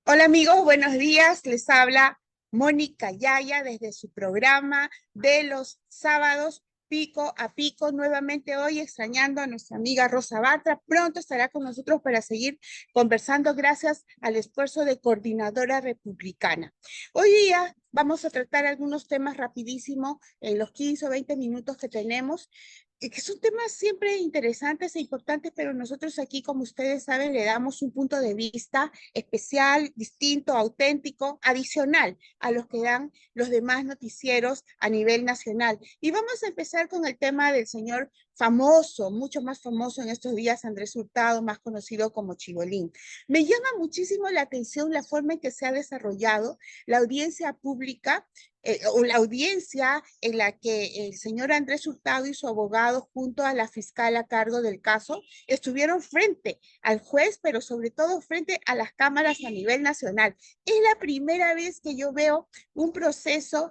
Hola amigos, buenos días. Les habla Mónica Yaya desde su programa de los sábados Pico a Pico. Nuevamente hoy extrañando a nuestra amiga Rosa Bartra. Pronto estará con nosotros para seguir conversando gracias al esfuerzo de Coordinadora Republicana. Hoy día vamos a tratar algunos temas rapidísimo en los 15 o 20 minutos que tenemos, que son temas siempre interesantes e importantes, pero nosotros aquí, como ustedes saben, le damos un punto de vista especial, distinto, auténtico, adicional a los que dan los demás noticieros a nivel nacional. Y vamos a empezar con el tema del señor famoso, mucho más famoso en estos días, Andrés Hurtado, más conocido como Chibolín. Me llama muchísimo la atención la forma en que se ha desarrollado la audiencia pública o la audiencia en la que el señor Andrés Hurtado y su abogado junto a la fiscal a cargo del caso estuvieron frente al juez, pero sobre todo frente a las cámaras a nivel nacional. Es la primera vez que yo veo un proceso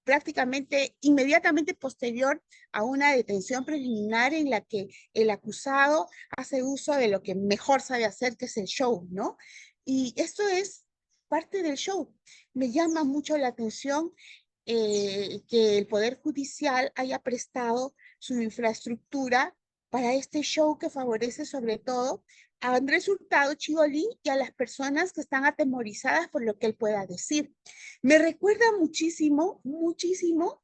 prácticamente inmediatamente posterior a una detención preliminar en la que el acusado hace uso de lo que mejor sabe hacer, que es el show, ¿no? Y esto es parte del show. Me llama mucho la atención que el Poder Judicial haya prestado su infraestructura para este show que favorece sobre todo a Andrés Hurtado Chibolín y a las personas que están atemorizadas por lo que él pueda decir. Me recuerda muchísimo, muchísimo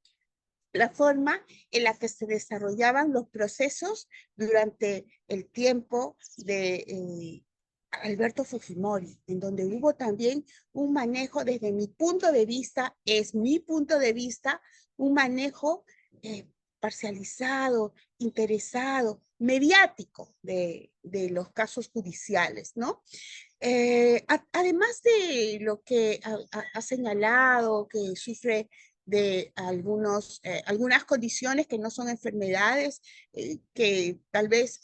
la forma en la que se desarrollaban los procesos durante el tiempo de Alberto Fujimori, en donde hubo también un manejo, desde mi punto de vista, es mi punto de vista, un manejo parcializado, interesado, mediático de los casos judiciales, ¿no? Además de lo que ha señalado, que sufre de algunas condiciones que no son enfermedades, que tal vez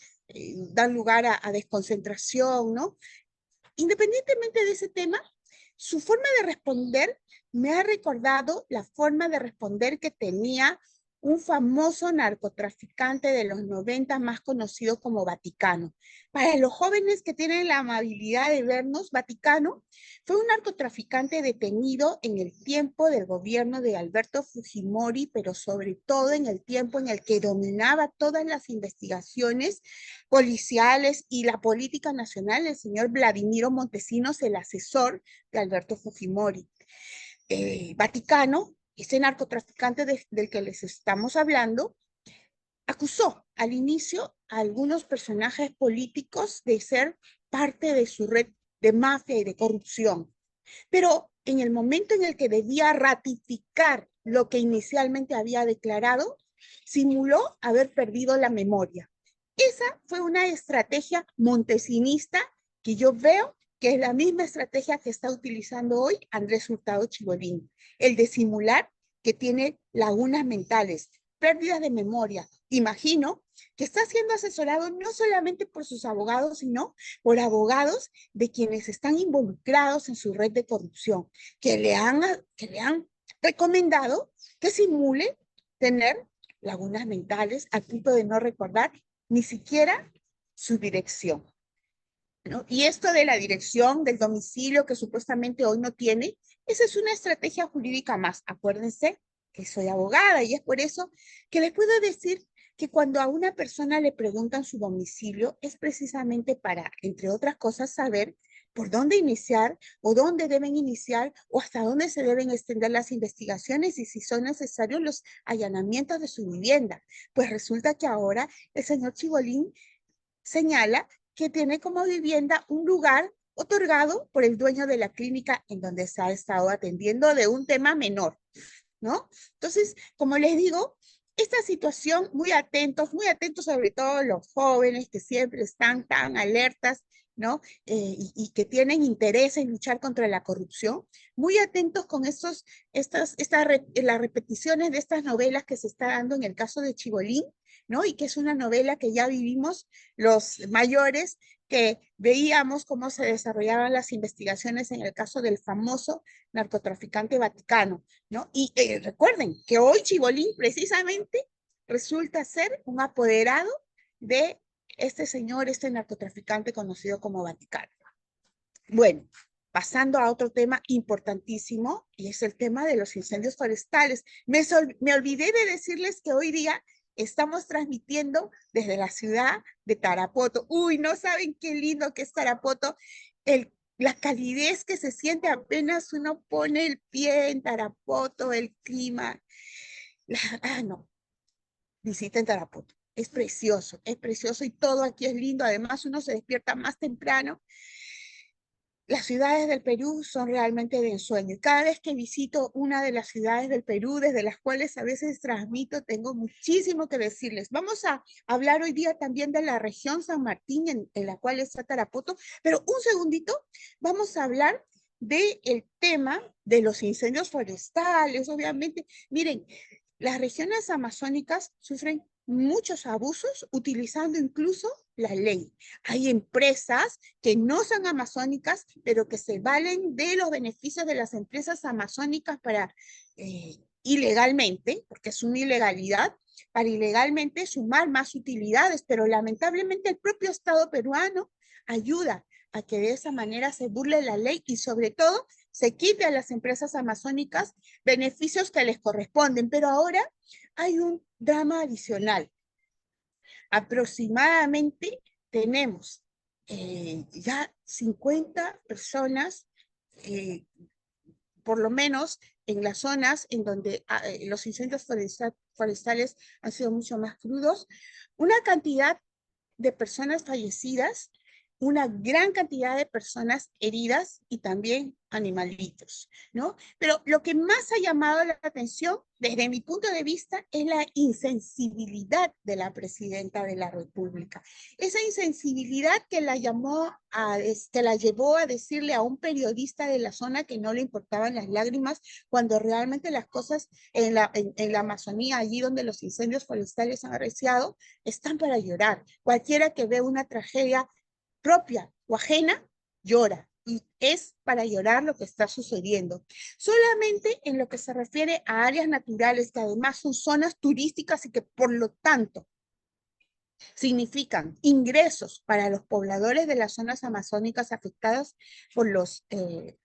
dan lugar a desconcentración, ¿no? Independientemente de ese tema, su forma de responder me ha recordado la forma de responder que tenía un famoso narcotraficante de los 90 más conocido como Vaticano. Para los jóvenes que tienen la amabilidad de vernos, Vaticano fue un narcotraficante detenido en el tiempo del gobierno de Alberto Fujimori, pero sobre todo en el tiempo en el que dominaba todas las investigaciones policiales y la política nacional, el señor Vladimiro Montesinos, el asesor de Alberto Fujimori. Vaticano, ese narcotraficante del que les estamos hablando, acusó al inicio a algunos personajes políticos de ser parte de su red de mafia y de corrupción. Pero en el momento en el que debía ratificar lo que inicialmente había declarado, simuló haber perdido la memoria. Esa fue una estrategia montesinista que yo veo que es la misma estrategia que está utilizando hoy Andrés Hurtado Chibolín, el de simular que tiene lagunas mentales, pérdidas de memoria. Imagino que está siendo asesorado no solamente por sus abogados, sino por abogados de quienes están involucrados en su red de corrupción, que le han recomendado que simule tener lagunas mentales al punto de no recordar ni siquiera su dirección, ¿no? Y esto de la dirección del domicilio que supuestamente hoy no tiene, esa es una estrategia jurídica más. Acuérdense que soy abogada y es por eso que les puedo decir que cuando a una persona le preguntan su domicilio es precisamente para, entre otras cosas, saber por dónde iniciar o dónde deben iniciar o hasta dónde se deben extender las investigaciones y si son necesarios los allanamientos de su vivienda. Pues resulta que ahora el señor Chibolín señala que tiene como vivienda un lugar otorgado por el dueño de la clínica en donde se ha estado atendiendo de un tema menor, ¿no? Entonces, como les digo, esta situación, muy atentos sobre todo los jóvenes que siempre están tan alertas, ¿no? Y que tienen interés en luchar contra la corrupción, muy atentos con las repeticiones de estas novelas que se está dando en el caso de Chibolín, ¿no? Y que es una novela que ya vivimos los mayores que veíamos cómo se desarrollaban las investigaciones en el caso del famoso narcotraficante Vaticano, ¿no? Y recuerden que hoy Chibolín precisamente resulta ser un apoderado de este señor, este narcotraficante conocido como Vaticano. Bueno, pasando a otro tema importantísimo, y es el tema de los incendios forestales. Me olvidé de decirles que hoy día estamos transmitiendo desde la ciudad de Tarapoto. Uy, no saben qué lindo que es Tarapoto. La calidez que se siente apenas uno pone el pie en Tarapoto, el clima. No, visiten Tarapoto. Es precioso y todo aquí es lindo. Además, uno se despierta más temprano. Las ciudades del Perú son realmente de ensueño. Cada vez que visito una de las ciudades del Perú, desde las cuales a veces transmito, tengo muchísimo que decirles. Vamos a hablar hoy día también de la región San Martín, en la cual está Tarapoto, pero un segundito, vamos a hablar del tema de los incendios forestales, obviamente. Miren, las regiones amazónicas sufren muchos abusos utilizando incluso la ley. Hay empresas que no son amazónicas, pero que se valen de los beneficios de las empresas amazónicas para ilegalmente, porque es una ilegalidad, para ilegalmente sumar más utilidades, pero lamentablemente el propio Estado peruano ayuda a que de esa manera se burle la ley y sobre todo se quite a las empresas amazónicas beneficios que les corresponden. Pero ahora hay un drama adicional. Aproximadamente tenemos ya 50 personas, por lo menos en las zonas en donde los incendios forestales han sido mucho más crudos, una cantidad de personas fallecidas, una gran cantidad de personas heridas y también animalitos, ¿no? Pero lo que más ha llamado la atención, desde mi punto de vista, es la insensibilidad de la presidenta de la República. Esa insensibilidad que la llevó a decirle a un periodista de la zona que no le importaban las lágrimas, cuando realmente las cosas en la Amazonía, allí donde los incendios forestales han arreciado, están para llorar. Cualquiera que ve una tragedia propia o ajena, llora. Y es para llorar lo que está sucediendo. Solamente en lo que se refiere a áreas naturales, que además son zonas turísticas y que por lo tanto significan ingresos para los pobladores de las zonas amazónicas afectadas por los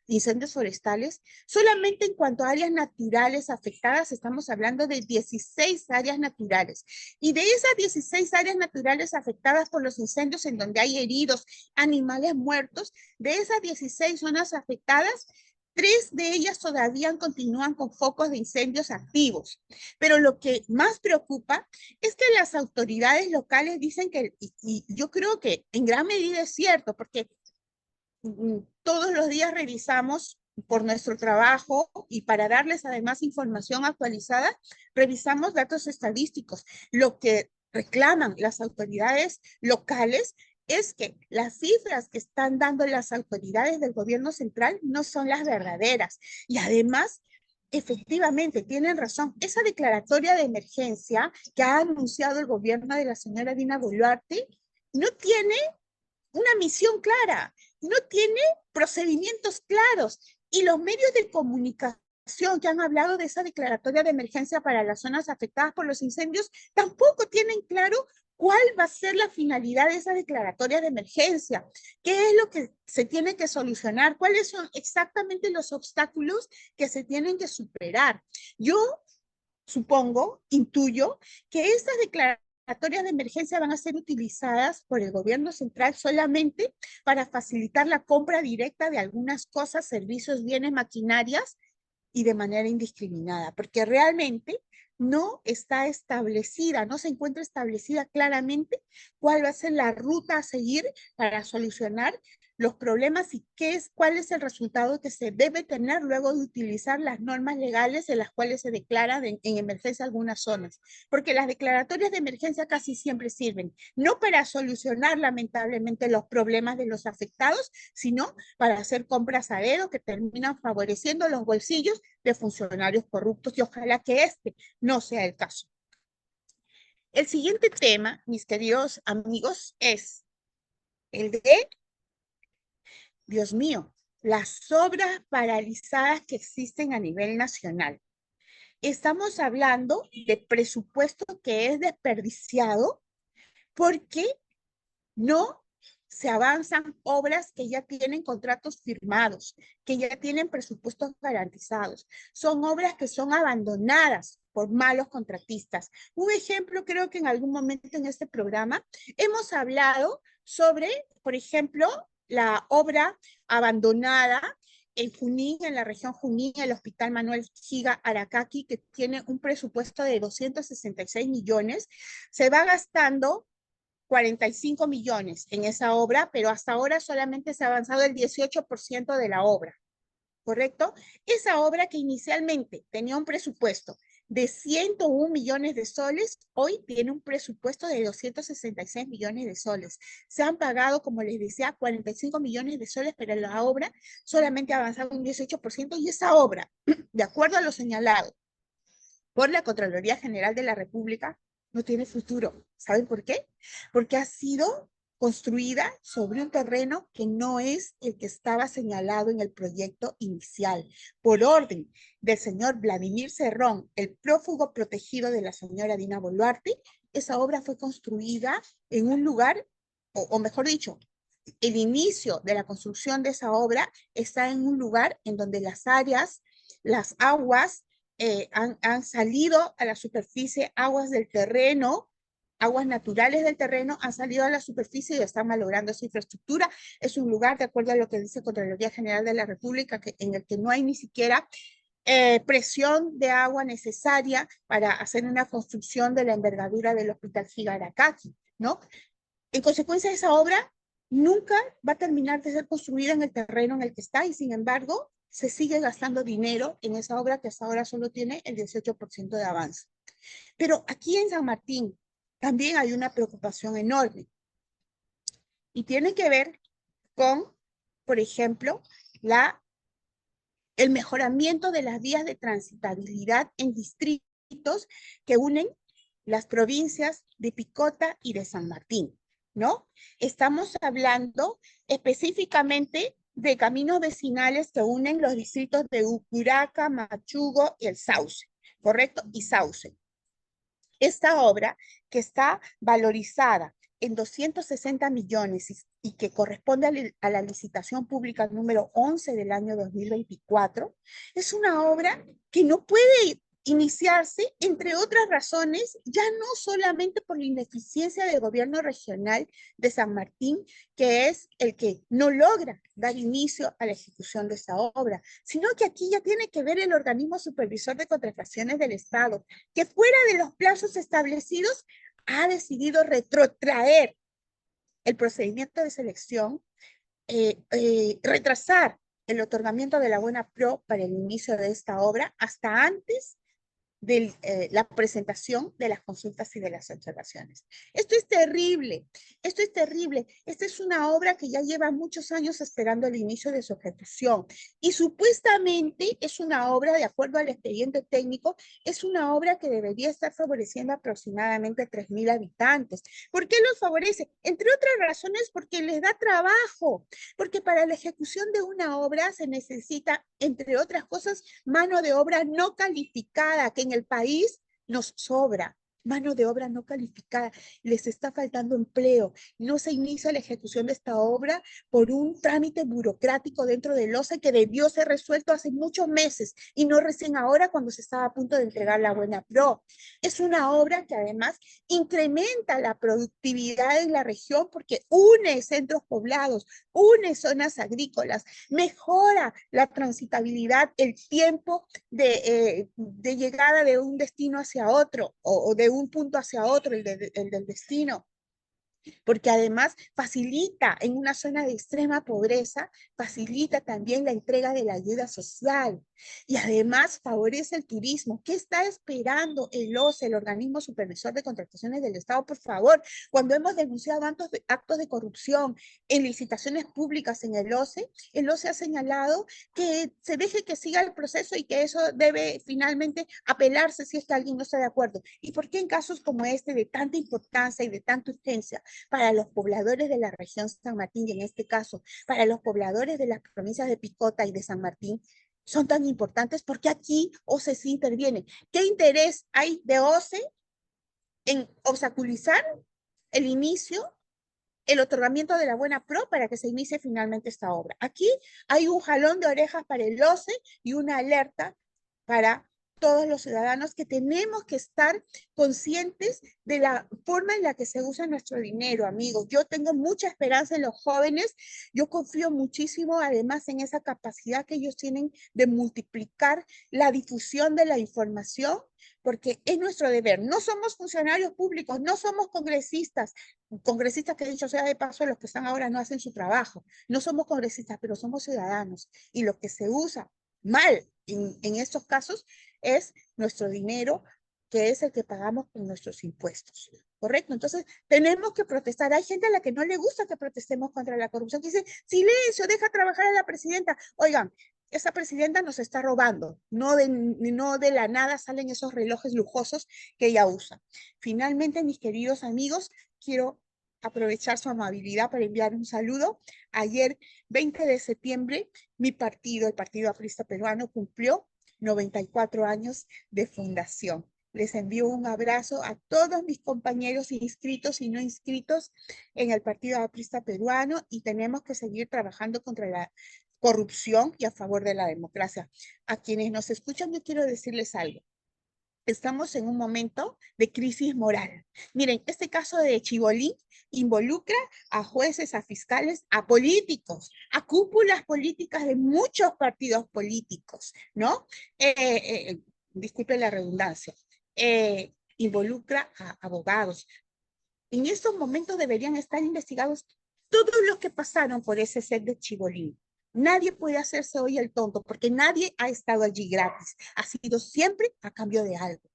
incendios forestales. Solamente en cuanto a áreas naturales afectadas, estamos hablando de 16 áreas naturales. Y de esas 16 áreas naturales afectadas por los incendios, en donde hay heridos, animales muertos, de esas 16 zonas afectadas, 3 de ellas todavía continúan con focos de incendios activos. Pero lo que más preocupa es que las autoridades locales dicen que, y yo creo que en gran medida es cierto, porque todos los días revisamos por nuestro trabajo y para darles además información actualizada, revisamos datos estadísticos. Lo que reclaman las autoridades locales es que las cifras que están dando las autoridades del gobierno central no son las verdaderas. Y además, efectivamente, tienen razón. Esa declaratoria de emergencia que ha anunciado el gobierno de la señora Dina Boluarte no tiene una misión clara, no tiene procedimientos claros. Y los medios de comunicación que han hablado de esa declaratoria de emergencia para las zonas afectadas por los incendios tampoco tienen claro cuál va a ser la finalidad de esa declaratoria de emergencia, qué es lo que se tiene que solucionar, cuáles son exactamente los obstáculos que se tienen que superar. Yo supongo, intuyo, que estas declaratorias de emergencia van a ser utilizadas por el gobierno central solamente para facilitar la compra directa de algunas cosas, servicios, bienes, maquinarias y de manera indiscriminada, porque realmente no está establecida, no se encuentra establecida claramente cuál va a ser la ruta a seguir para solucionar los problemas y cuál es el resultado que se debe tener luego de utilizar las normas legales en las cuales se declaran en emergencia algunas zonas. Porque las declaratorias de emergencia casi siempre sirven, no para solucionar lamentablemente los problemas de los afectados, sino para hacer compras a dedo que terminan favoreciendo los bolsillos de funcionarios corruptos y ojalá que este no sea el caso. El siguiente tema, mis queridos amigos, es El de, Dios mío, las obras paralizadas que existen a nivel nacional. Estamos hablando de presupuesto que es desperdiciado porque no se avanzan obras que ya tienen contratos firmados, que ya tienen presupuestos garantizados. Son obras que son abandonadas por malos contratistas. Un ejemplo, creo que en algún momento en este programa hemos hablado sobre, por ejemplo, la obra abandonada en Junín, en la región Junín, el Hospital Manuel Giga Aracaki, que tiene un presupuesto de 266 millones, se va gastando 45 millones en esa obra, pero hasta ahora solamente se ha avanzado el 18% de la obra, ¿correcto? Esa obra que inicialmente tenía un presupuesto de 101 millones de soles, hoy tiene un presupuesto de 266 millones de soles. Se han pagado, como les decía, 45 millones de soles, pero la obra solamente ha avanzado un 18% y esa obra, de acuerdo a lo señalado por la Contraloría General de la República, no tiene futuro. ¿Saben por qué? Porque ha sido construida sobre un terreno que no es el que estaba señalado en el proyecto inicial. Por orden del señor Vladimir Cerrón, el prófugo protegido de la señora Dina Boluarte, esa obra fue construida en un lugar, o mejor dicho, el inicio de la construcción de esa obra está en un lugar en donde las áreas, las aguas, han salido a la superficie, aguas del terreno, aguas naturales del terreno, han salido a la superficie y están malogrando esa infraestructura. Es un lugar, de acuerdo a lo que dice Contraloría General de la República, en el que no hay ni siquiera presión de agua necesaria para hacer una construcción de la envergadura del Hospital Gigaracaki, ¿no? En consecuencia, esa obra nunca va a terminar de ser construida en el terreno en el que está y, sin embargo, se sigue gastando dinero en esa obra que hasta ahora solo tiene el 18% de avance. Pero aquí en San Martín también hay una preocupación enorme y tiene que ver con, por ejemplo, el mejoramiento de las vías de transitabilidad en distritos que unen las provincias de Picota y de San Martín, ¿no? Estamos hablando específicamente de caminos vecinales que unen los distritos de Ucuraca, Machugo y el Sauce, ¿correcto? Y Sauce. Esta obra, que está valorizada en 260 millones y que corresponde a la licitación pública número 11 del año 2024, es una obra que no puede iniciarse, entre otras razones, ya no solamente por la ineficiencia del gobierno regional de San Martín, que es el que no logra dar inicio a la ejecución de esa obra, sino que aquí ya tiene que ver el organismo supervisor de contrataciones del Estado, que fuera de los plazos establecidos ha decidido retrotraer el procedimiento de selección, retrasar el otorgamiento de la buena pro para el inicio de esta obra hasta antes de la presentación de las consultas y de las observaciones. Esto es terrible, esto es terrible. Esta es una obra que ya lleva muchos años esperando el inicio de su ejecución y supuestamente es una obra, de acuerdo al expediente técnico, es una obra que debería estar favoreciendo aproximadamente 3.000 habitantes. ¿Por qué los favorece? Entre otras razones porque les da trabajo, porque para la ejecución de una obra se necesita, entre otras cosas, mano de obra no calificada, que en el país nos sobra. Mano de obra no calificada, les está faltando empleo. No se inicia la ejecución de esta obra por un trámite burocrático dentro del OCE que debió ser resuelto hace muchos meses y no recién ahora cuando se estaba a punto de entregar la buena pro. Es una obra que además incrementa la productividad en la región porque une centros poblados, une zonas agrícolas, mejora la transitabilidad, el tiempo de llegada de un destino hacia otro o de un punto hacia otro, el del destino, porque además facilita en una zona de extrema pobreza, facilita también la entrega de la ayuda social. Y además favorece el turismo. ¿Qué está esperando el OCE, el Organismo Supervisor de Contrataciones del Estado? Por favor, cuando hemos denunciado actos de corrupción en licitaciones públicas en el OCE ha señalado que se deje que siga el proceso y que eso debe finalmente apelarse si es que alguien no está de acuerdo. ¿Y por qué en casos como este de tanta importancia y de tanta urgencia para los pobladores de la región San Martín y en este caso para los pobladores de las provincias de Picota y de San Martín, son tan importantes? Porque aquí OCE sí interviene. ¿Qué interés hay de OCE en obstaculizar el inicio, el otorgamiento de la buena pro para que se inicie finalmente esta obra? Aquí hay un jalón de orejas para el OCE y una alerta para todos los ciudadanos que tenemos que estar conscientes de la forma en la que se usa nuestro dinero, amigos. Yo tengo mucha esperanza en los jóvenes, yo confío muchísimo además en esa capacidad que ellos tienen de multiplicar la difusión de la información, porque es nuestro deber. No somos funcionarios públicos, no somos congresistas que dicho sea de paso, los que están ahora no hacen su trabajo. No somos congresistas, pero somos ciudadanos. Y lo que se usa mal en estos casos es nuestro dinero, que es el que pagamos con nuestros impuestos. ¿Correcto? Entonces, tenemos que protestar. Hay gente a la que no le gusta que protestemos contra la corrupción, que dice, silencio, deja trabajar a la presidenta. Oigan, esa presidenta nos está robando. No de la nada salen esos relojes lujosos que ella usa. Finalmente, mis queridos amigos, quiero aprovechar su amabilidad para enviar un saludo. Ayer, 20 de septiembre, mi partido, el Partido Aprista Peruano, cumplió 94 años de fundación. Les envío un abrazo a todos mis compañeros inscritos y no inscritos en el Partido Aprista Peruano, y tenemos que seguir trabajando contra la corrupción y a favor de la democracia. A quienes nos escuchan, yo quiero decirles algo. Estamos en un momento de crisis moral. Miren, este caso de Chibolín involucra a jueces, a fiscales, a políticos, a cúpulas políticas de muchos partidos políticos, ¿no? Disculpen la redundancia. Involucra a abogados. En estos momentos deberían estar investigados todos los que pasaron por ese set de Chibolín. Nadie puede hacerse hoy el tonto porque nadie ha estado allí gratis. Ha sido siempre a cambio de algo.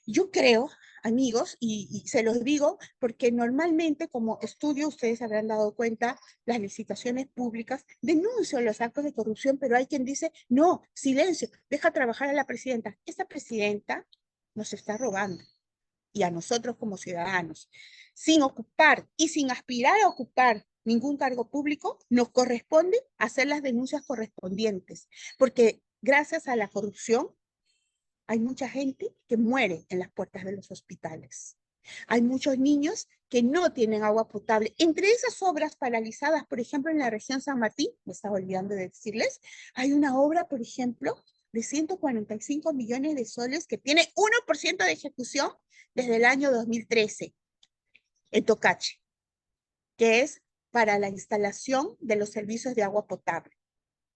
Yo creo, amigos, y se los digo porque normalmente como estudio, ustedes habrán dado cuenta, las licitaciones públicas denuncian los actos de corrupción, pero hay quien dice, no, silencio, deja trabajar a la presidenta. Esta presidenta nos está robando, y a nosotros como ciudadanos, sin ocupar y sin aspirar a ocupar ningún cargo público, nos corresponde hacer las denuncias correspondientes, porque gracias a la corrupción hay mucha gente que muere en las puertas de los hospitales. Hay muchos niños que no tienen agua potable. Entre esas obras paralizadas, por ejemplo, en la región San Martín, me estaba olvidando de decirles, hay una obra, por ejemplo, de 145 millones de soles que tiene 1% de ejecución desde el año 2013 en Tocache, que es para la instalación de los servicios de agua potable.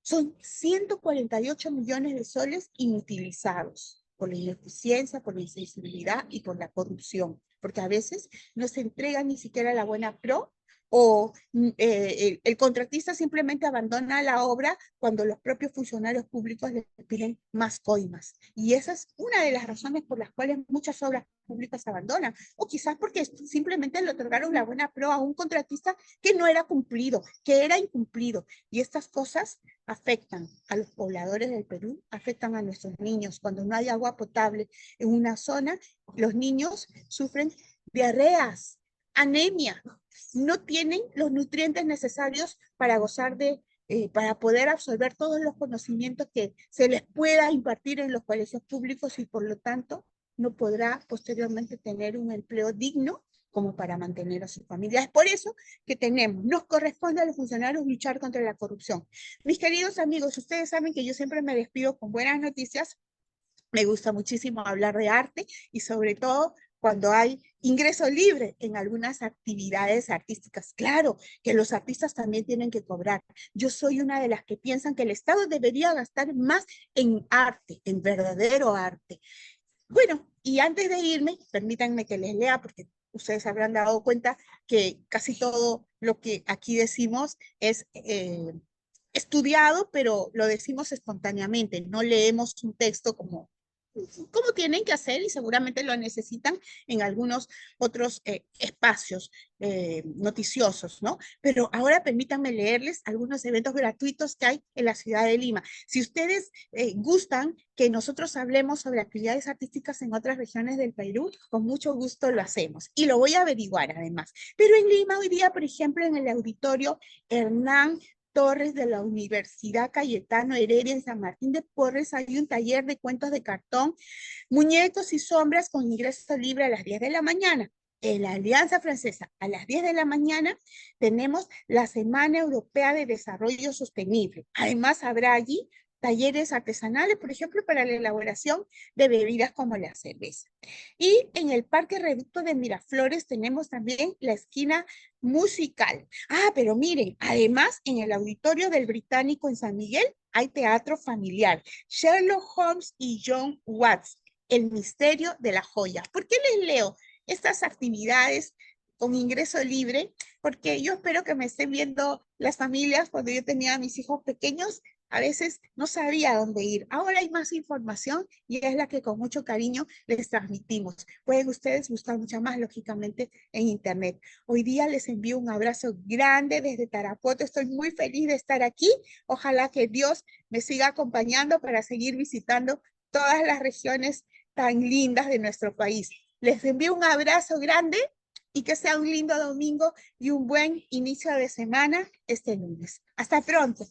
Son 148 millones de soles inutilizados por la ineficiencia, por la insensibilidad y por la corrupción, porque a veces no se entrega ni siquiera la buena pro, o el contratista simplemente abandona la obra cuando los propios funcionarios públicos le piden más coimas. Y esa es una de las razones por las cuales muchas obras públicas se abandonan, o quizás porque simplemente le otorgaron la buena pro a un contratista que no era cumplido, que era incumplido. Y estas cosas afectan a los pobladores del Perú, afectan a nuestros niños. Cuando no hay agua potable en una zona, los niños sufren diarreas, anemia, no tienen los nutrientes necesarios para gozar para poder absorber todos los conocimientos que se les pueda impartir en los colegios públicos, y por lo tanto no podrá posteriormente tener un empleo digno como para mantener a su familia. Es por eso que nos corresponde a los funcionarios luchar contra la corrupción. Mis queridos amigos, ustedes saben que yo siempre me despido con buenas noticias. Me gusta muchísimo hablar de arte, y sobre todo cuando hay ingreso libre en algunas actividades artísticas. Claro que los artistas también tienen que cobrar. Yo soy una de las que piensan que el Estado debería gastar más en arte, en verdadero arte. Bueno, y antes de irme, permítanme que les lea, porque ustedes habrán dado cuenta que casi todo lo que aquí decimos es estudiado, pero lo decimos espontáneamente, no leemos un texto como tienen que hacer y seguramente lo necesitan en algunos otros espacios noticiosos, ¿no? Pero ahora permítanme leerles algunos eventos gratuitos que hay en la ciudad de Lima. Si ustedes gustan que nosotros hablemos sobre actividades artísticas en otras regiones del Perú, con mucho gusto lo hacemos y lo voy a averiguar además. Pero en Lima hoy día, por ejemplo, en el auditorio Hernán Torres de la Universidad Cayetano Heredia en San Martín de Porres hay un taller de cuentos de cartón, muñecos y sombras con ingreso libre a las 10 de la mañana. En la Alianza Francesa, a las 10 de la mañana, tenemos la Semana Europea de Desarrollo Sostenible. Además, habrá allí talleres artesanales, por ejemplo, para la elaboración de bebidas como la cerveza. Y en el Parque Reducto de Miraflores tenemos también la esquina musical. Ah, pero miren, además en el auditorio del Británico en San Miguel hay teatro familiar. Sherlock Holmes y John Watts, el misterio de la joya. ¿Por qué les leo estas actividades con ingreso libre? Porque yo espero que me estén viendo las familias cuando yo tenía a mis hijos pequeños. A veces no sabía dónde ir. Ahora hay más información y es la que con mucho cariño les transmitimos. Pueden ustedes buscar mucho más, lógicamente, en Internet. Hoy día les envío un abrazo grande desde Tarapoto. Estoy muy feliz de estar aquí. Ojalá que Dios me siga acompañando para seguir visitando todas las regiones tan lindas de nuestro país. Les envío un abrazo grande y que sea un lindo domingo y un buen inicio de semana este lunes. Hasta pronto.